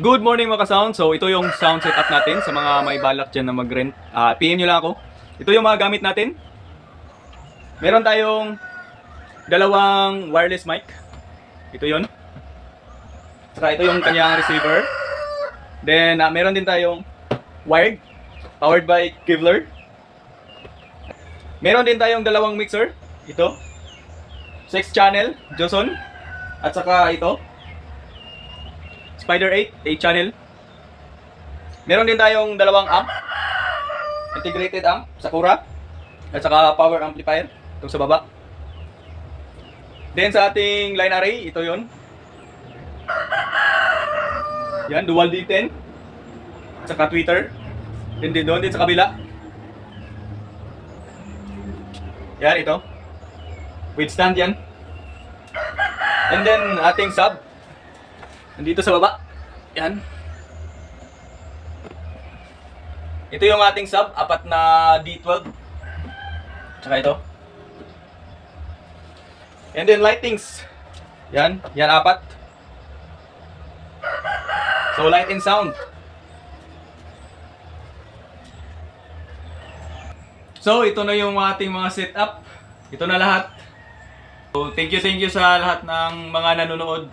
Good morning mga ka-sound. So ito yung sound setup natin sa mga may balak dyan na mag-rent. PM nyo lang ako. Ito yung mga gamit natin. Meron tayong dalawang wireless mic. Ito yun. Saka ito yung kanyang receiver. Then meron din tayong wired, powered by Kevlar. Meron din tayong dalawang mixer. Ito 6 channel Joson. At saka ito Spider 8 channel. Meron din tayong dalawang amp, integrated amp, Sakura, at saka power amplifier itong sa baba. Then sa ating line array, ito yon. Yan, dual D10 at saka tweeter. Then doon din sa kabila. Yan, ito with stand yan. And then ating sub nandito sa baba. Yan. Ito yung ating sub, apat na D12. Tsaka ito. And then lightings. Yan, yan apat. So light and sound. So ito na yung ating mga setup. Ito na lahat. So thank you sa lahat ng mga nanonood.